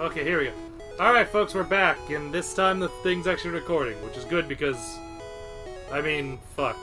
Okay, here we go. Alright, folks, we're back, and this time the thing's actually recording, which is good because, I mean, fuck.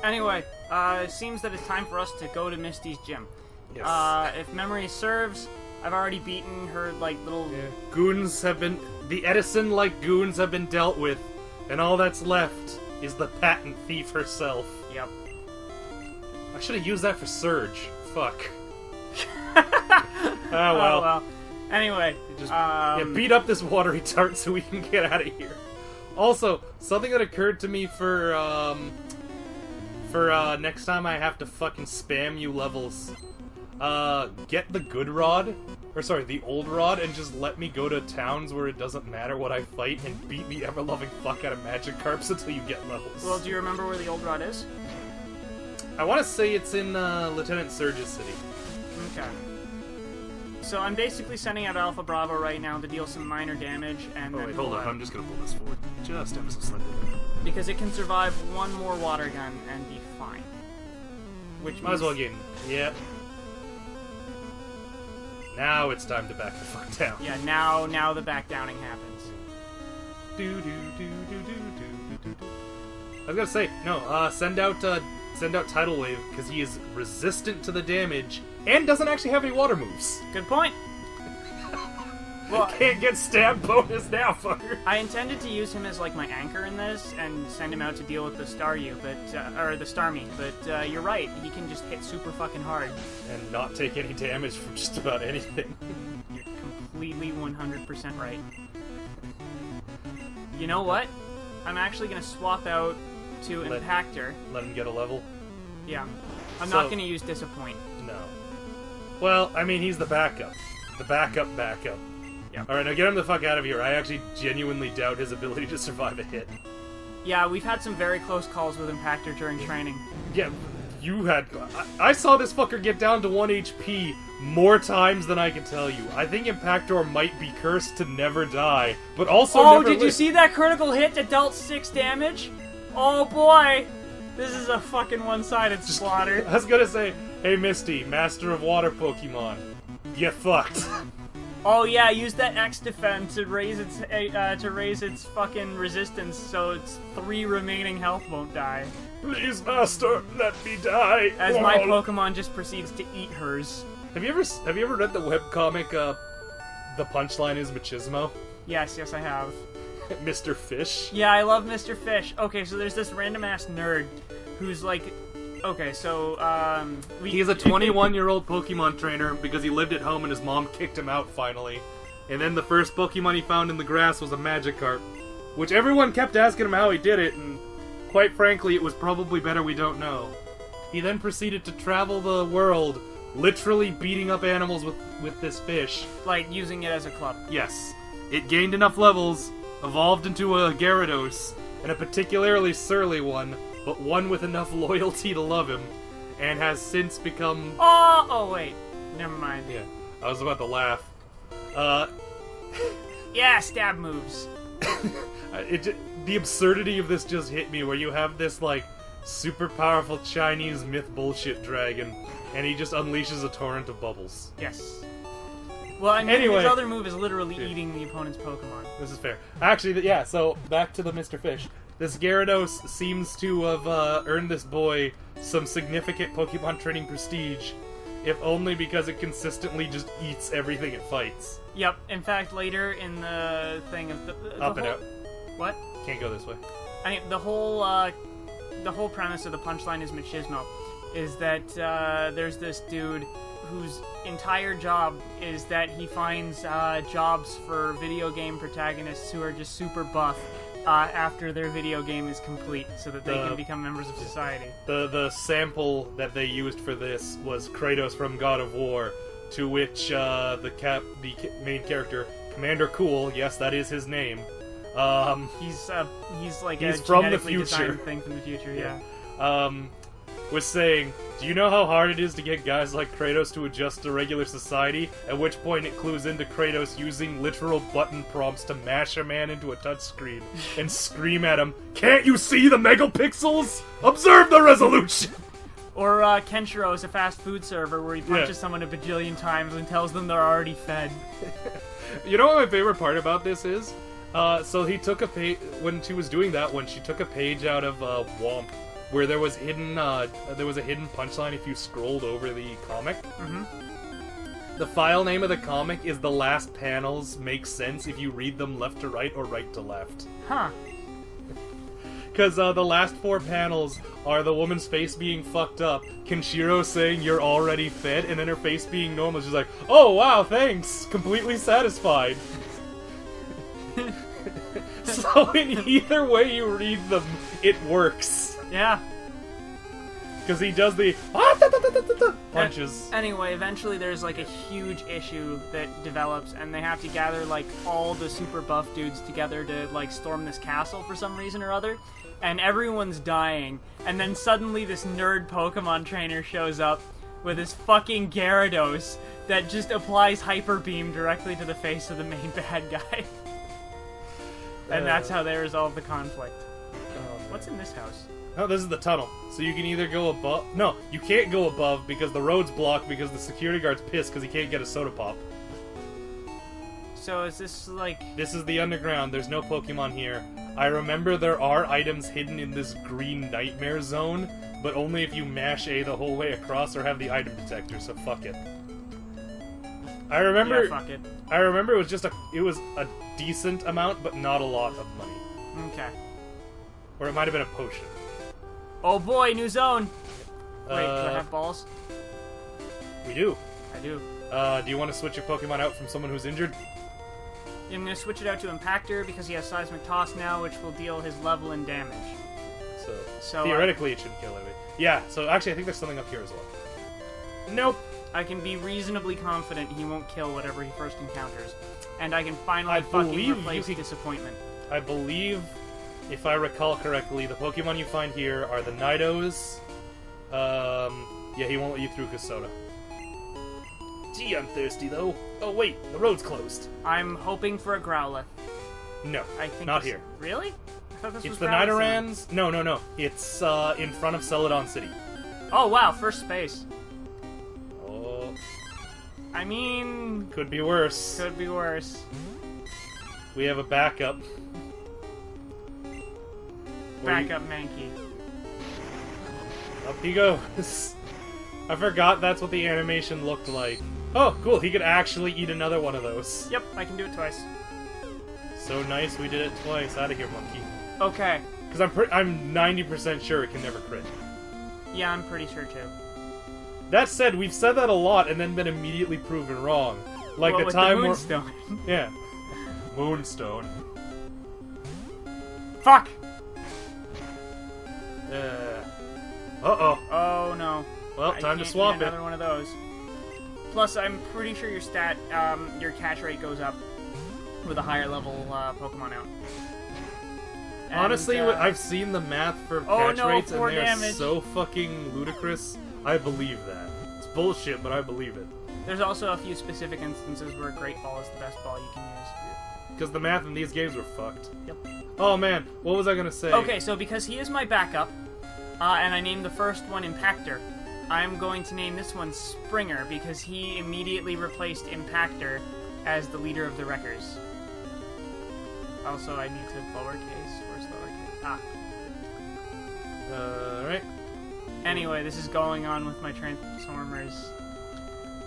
Anyway, it seems that it's time for us to go to Misty's gym. Yes. If memory serves, I've already beaten her, like, little... Yeah. Goons have been... The Edison-like goons have been dealt with, and all that's left is the patent thief herself. Yep. I should have used that for Surge. Fuck. Oh, well. Anyway, Just beat up this watery tart so we can get out of here. Also, something that occurred to me for next time I have to fucking spam you levels. Get the good rod, or sorry, the old rod, and just let me go to towns where it doesn't matter what I fight and beat the ever-loving fuck out of Magikarps until you get levels. well, do you remember where the old rod is? I want to say it's in Lieutenant Surge's city. Okay. So I'm basically sending out Alpha Bravo right now to deal some minor damage, and then... Wait, hold on, I'm just gonna pull this forward. Just ever so slightly. Because it can survive one more water gun and be fine. Which Might as well get in. Yep. Now it's time to back the fuck down. Yeah, now the backdowning happens. I was gonna say, no, send out Tidal Wave, because he is resistant to the damage, and doesn't actually have any water moves. Good point. Well, Can't get stab bonus now, fucker. I intended to use him as like my anchor in this and send him out to deal with the Staryu, or the Starmie, but you're right, he can just hit super fucking hard. And not take any damage from just about anything. You're completely 100% right. You know what? I'm actually gonna swap out to Impactor. Let him get a level? Yeah. I'm not gonna use Disappoint. No. Well, I mean, he's the backup. The backup. Yeah. Alright, now get him the fuck out of here. I actually genuinely doubt his ability to survive a hit. Yeah, we've had some very close calls with Impactor during training. Yeah, you had... I saw this fucker get down to 1 HP more times than I can tell you. I think Impactor might be cursed to never die, but also Oh, never did you see that critical hit that dealt 6 damage? Oh boy! This is a fucking one-sided slaughter. I was gonna say, hey Misty, master of water Pokemon, get fucked. Oh yeah, use that X defense to raise its fucking resistance, so its 3 remaining health won't die. Please, master, let me die. As my Pokemon just proceeds to eat hers. Have you ever read the webcomic? The punchline is Machismo. Yes, I have. Mr. Fish. Yeah, I love Mr. Fish. Okay, so there's this random ass nerd who's like, okay, so he's a 21-year-old Pokemon trainer because he lived at home and his mom kicked him out finally. And then the first Pokemon he found in the grass was a Magikarp, which everyone kept asking him how he did it, and quite frankly, it was probably better we don't know. He then proceeded to travel the world, literally beating up animals with this fish. Like, using it as a club. Yes. It gained enough levels, evolved into a Gyarados, and a particularly surly one, but one with enough loyalty to love him, and has since become... Oh wait. Never mind. Yeah, I was about to laugh. Yeah, stab moves. The absurdity of this just hit me, where you have this, like, super powerful Chinese myth bullshit dragon, and he just unleashes a torrent of bubbles. Yes. Well, I mean, Anyway. his other move is literally eating the opponent's Pokemon. This is fair. Actually, yeah, so, back to the Mr. Fish. This Gyarados seems to have earned this boy some significant Pokemon training prestige, if only because it consistently just eats everything it fights. Yep. In fact, later in the thing of the Up and whole... out. What? Can't go this way. I mean, the whole premise of the punchline is Machismo, is that there's this dude whose entire job is that he finds jobs for video game protagonists who are just super buff after their video game is complete, so that they can become members of society. The sample that they used for this was Kratos from God of War, to which the main character, Commander Cool, yes, that is his name. He's like he's a from the genetically future. designed thing from the future, yeah. Was saying, do you know how hard it is to get guys like Kratos to adjust to regular society? At which point it clues into Kratos using literal button prompts to mash a man into a touchscreen and scream at him, "Can't you see the megapixels? Observe the resolution!" Or Kenshiro is a fast food server where he punches someone a bajillion times and tells them they're already fed. You know what my favorite part about this is? So he took a page when she was doing that one. She took a page out of Womp, where there was hidden. There was a hidden punchline if you scrolled over the comic. Mm-hmm. The file name of the comic is "The Last Panels Make Sense if you read them left to right or right to left." Huh. Because the last 4 panels are the woman's face being fucked up, Kenshiro saying "you're already fed," and then her face being normal. She's like, "Oh wow, thanks, completely satisfied." So in either way you read them, it works. Yeah. Because he does the punches. Anyway, eventually there's like a huge issue that develops, and they have to gather like all the super buff dudes together to like storm this castle for some reason or other. And everyone's dying, and then suddenly this nerd Pokemon trainer shows up with his fucking Gyarados that just applies Hyper Beam directly to the face of the main bad guy. And that's how they resolve the conflict. What's in this house? Oh, this is the tunnel. So you can either go above... No, you can't go above because the road's blocked because the security guard's pissed because he can't get a soda pop. So is this like... This is the underground. There's no Pokemon here. I remember there are items hidden in this green nightmare zone, but only if you mash A the whole way across or have the item detector, so fuck it. I remember... Yeah, fuck it. I remember it was just it was a decent amount, but not a lot of money. Okay. Or it might have been a potion. Oh boy, new zone! Wait, do I have balls? We do. I do. Do you want to switch your Pokemon out from someone who's injured? I'm going to switch it out to Impactor because he has Seismic Toss now, which will deal his level and damage. So theoretically it shouldn't kill everything. Yeah, so actually I think there's something up here as well. Nope. I can be reasonably confident he won't kill whatever he first encounters. And I can finally fucking replace Disappointment. I believe, if I recall correctly, the Pokemon you find here are the Nidos. Yeah, he won't let you through Kasota. Gee, I'm thirsty though. Oh wait, the road's closed. I'm hoping for a Growlithe. No, I think not here. Really? I thought this it's was the Nidorans. No. It's in front of Celadon City. Oh wow, first space. Oh. I mean... Could be worse. Could be worse. We have a backup. Backup Mankey. Up he goes. I forgot that's what the animation looked like. Oh, cool, he could actually eat another one of those. Yep, I can do it twice. So nice, we did it twice. Out of here, monkey. Okay. Because I'm 90% sure it can never crit. Yeah, I'm pretty sure too. That said, we've said that a lot and then been immediately proven wrong. Like well, the with time the where... Moonstone. Yeah. Moonstone. Fuck! Uh-oh. Oh no. Well, time to swap it. Another one of those. Plus, I'm pretty sure your catch rate goes up with a higher level Pokemon out. And, honestly, I've seen the math for catch rates, and they're damage. so fucking ludicrous. I believe that. It's bullshit, but I believe it. There's also a few specific instances where Great Ball is the best ball you can use. Because the math in these games were fucked. Yep. Oh man, what was I gonna say? Okay, so because he is my backup, and I named the first one Impactor, I'm going to name this one Springer because he immediately replaced Impactor as the leader of the Wreckers. Also, I need to lowercase. Where's lowercase? Alright. Anyway, this is going on with my Transformers.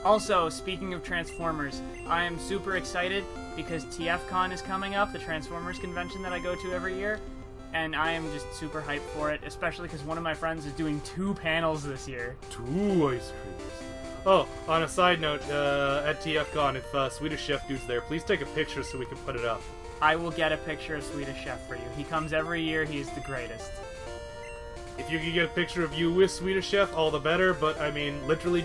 Also, speaking of Transformers, I am super excited because TFCon is coming up, the Transformers convention that I go to every year, and I am just super hyped for it, especially because one of my friends is doing 2 panels this year. 2 ice creams. Oh, on a side note, at TFCon, if Swedish Chef Dude's there, please take a picture so we can put it up. I will get a picture of Swedish Chef for you. He comes every year, he's the greatest. If you could get a picture of you with Swedish Chef, all the better, but I mean, literally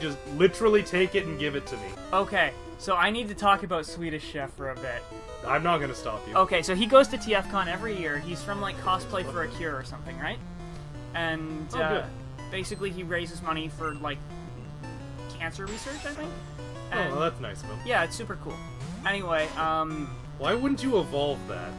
take it and give it to me. Okay, so I need to talk about Swedish Chef for a bit. I'm not gonna stop you. Okay, so he goes to TFCon every year. He's from, like, Cosplay for a Cure or something, right? And, basically he raises money for, like, cancer research, I think? And, well, that's nice of him. Yeah, it's super cool. Anyway, why wouldn't you evolve that?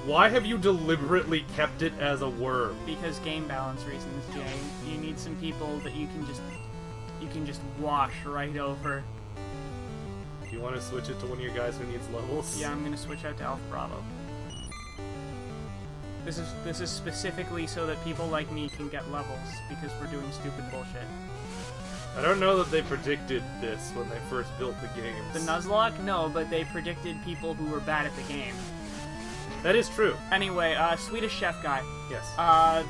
Why have you deliberately kept it as a worm? Because game balance reasons, Jay. You need some people that you can just wash right over. You want to switch it to one of your guys who needs levels? Yeah, I'm gonna switch out to Alpha Bravo. This is specifically so that people like me can get levels, because we're doing stupid bullshit. I don't know that they predicted this when they first built the games. The Nuzlocke? No, but they predicted people who were bad at the game. That is true. Anyway, Swedish chef guy. Yes.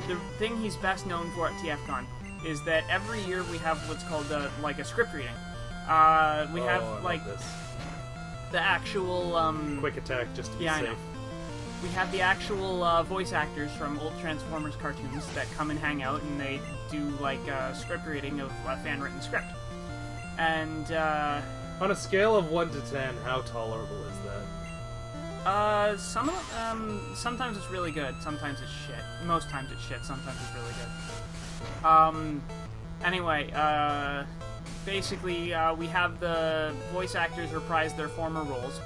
The thing he's best known for at TFCon is that every year we have what's called like a script reading. We have like the actual quick attack just to be yeah, safe. I know. We have the actual voice actors from old Transformers cartoons that come and hang out, and they do like a script reading of a fan-written script. And on a scale of 1 to 10, how tolerable is that? Sometimes it's really good, sometimes it's shit. Most times it's shit, sometimes it's really good. Anyway, basically, we have the voice actors reprise their former roles.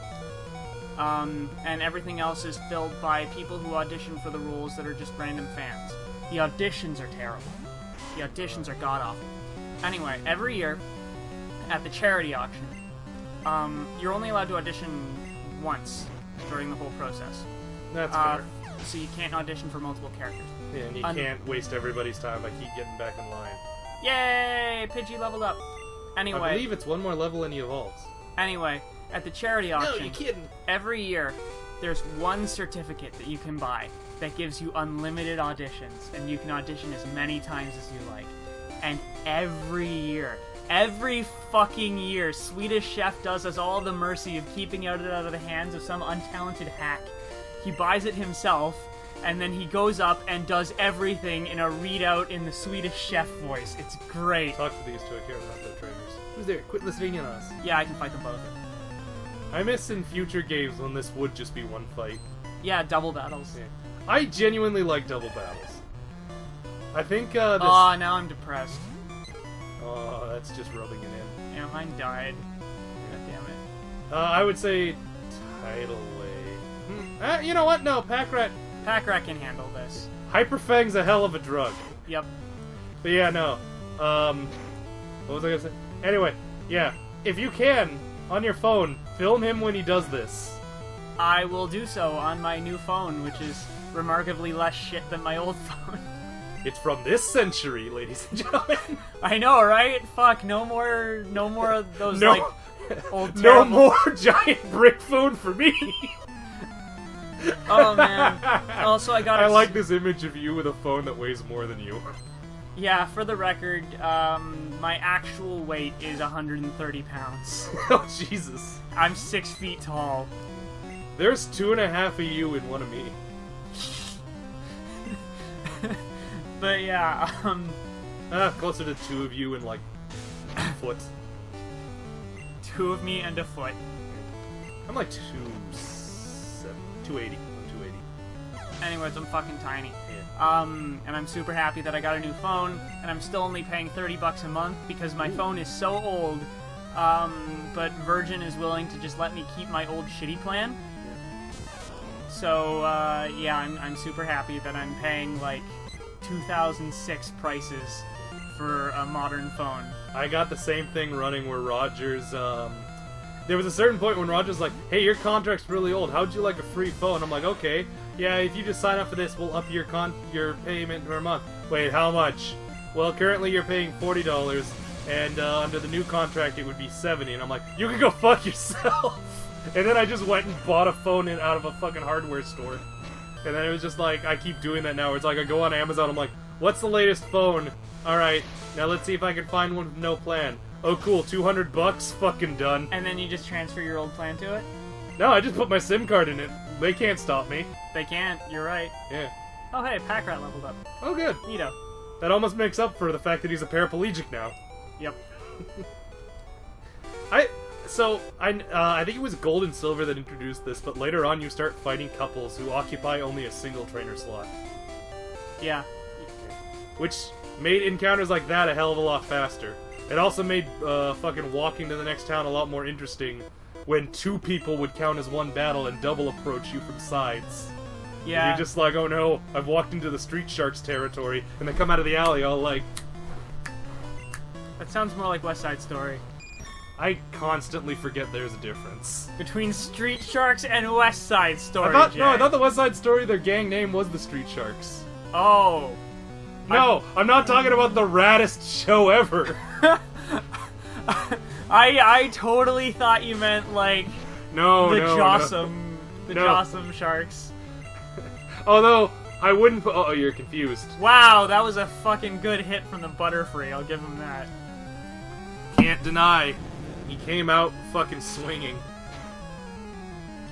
And everything else is filled by people who audition for the roles that are just random fans. The auditions are terrible. The auditions are god-awful. Anyway, every year, at the charity auction, you're only allowed to audition once during the whole process. That's fair. So you can't audition for multiple characters. Yeah, and you can't waste everybody's time by keep getting back in line. Yay! Pidgey leveled up. Anyway. I believe it's one more level and he evolves. Anyway, at the charity auction, no, you're kidding. Every year, there's one certificate that you can buy that gives you unlimited auditions, and you can audition as many times as you like. And every fucking year, Swedish Chef does us all the mercy of keeping it out of the hands of some untalented hack. He buys it himself, and then he goes up and does everything in a readout in the Swedish Chef voice. It's great. Talk to these two, I care about their trainers. Who's there? Quit listening in on us. Yeah, I can fight them both. I miss in future games when this would just be one fight. Yeah, double battles. Yeah. I genuinely like double battles. I think, this... Oh, now I'm depressed. Oh, that's just rubbing it in. Yeah, mine died. God damn it. I would say tidal wave. You know what? No, Packrat can handle this. Hyperfang's a hell of a drug. Yep. But yeah, no. What was I gonna say? Anyway, yeah. If you can, on your phone, film him when he does this. I will do so on my new phone, which is remarkably less shit than my old phone. It's from this century, ladies and gentlemen. I know, right? Fuck, no more of those, no, like, old no terrible... more giant brick phone for me. Oh, man. Also, I like this image of you with a phone that weighs more than you. Yeah, for the record, my actual weight is 130 pounds. Oh, Jesus. I'm 6 feet tall. There's 2.5 of you in one of me. But yeah, closer to 2 of you in, like, foot. 2 of me and a foot. I'm like 280. I'm 280. Anyways, I'm fucking tiny. Yeah. And I'm super happy that I got a new phone, and I'm still only paying $30 a month because my phone is so old. But Virgin is willing to just let me keep my old shitty plan. So, yeah, I'm super happy that I'm paying, like, 2006 prices for a modern phone. I got the same thing running where Rogers, there was a certain point when Rogers was like, hey, your contract's really old, how'd you like a free phone? I'm like, okay, yeah, if you just sign up for this, we'll up your payment per month. Wait, how much? Well, currently you're paying $40, and under the new contract it would be $70, and I'm like, you can go fuck yourself! And then I just went and bought a phone out of a fucking hardware store. And then it was just like, I keep doing that now. It's like I go on Amazon, I'm like, what's the latest phone? Alright, now let's see if I can find one with no plan. Oh cool, $200? Fucking done. And then you just transfer your old plan to it? No, I just put my SIM card in it. They can't stop me. They can't, you're right. Yeah. Oh hey, Packrat leveled up. Oh good. Neato. That almost makes up for the fact that he's a paraplegic now. Yep. I think it was Gold and Silver that introduced this, but later on you start fighting couples who occupy only a single trainer slot. Yeah. Which made encounters like that a hell of a lot faster. It also made fucking walking to the next town a lot more interesting when 2 people would count as one battle and double approach you from sides. Yeah. And you're just like, oh no, I've walked into the Street Sharks territory, and they come out of the alley all like... That sounds more like West Side Story. I constantly forget there's a difference. Between Street Sharks and West Side Story, I thought Jay. the West Side Story, their gang name was the Street Sharks. Oh. No, I'm not talking about the raddest show ever. I totally thought you meant, like, No, the no, Jossum, the No. Jossum Sharks. Although, I wouldn't put... Oh, you're confused. Wow, that was a fucking good hit from the Butterfree, I'll give him that. Can't deny. He came out fucking swinging.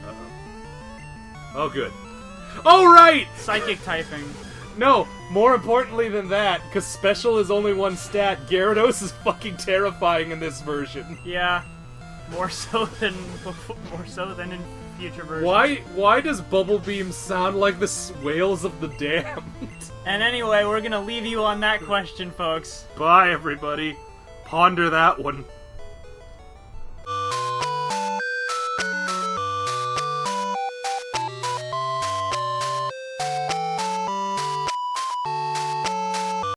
Uh-oh. Oh, good. Oh, right! Psychic typing. No, more importantly than that, because special is only one stat, Gyarados is fucking terrifying in this version. Yeah. More so than in future versions. Why does Bubble Beam sound like the whales of the damned? And anyway, we're gonna leave you on that question, folks. Bye, everybody. Ponder that one.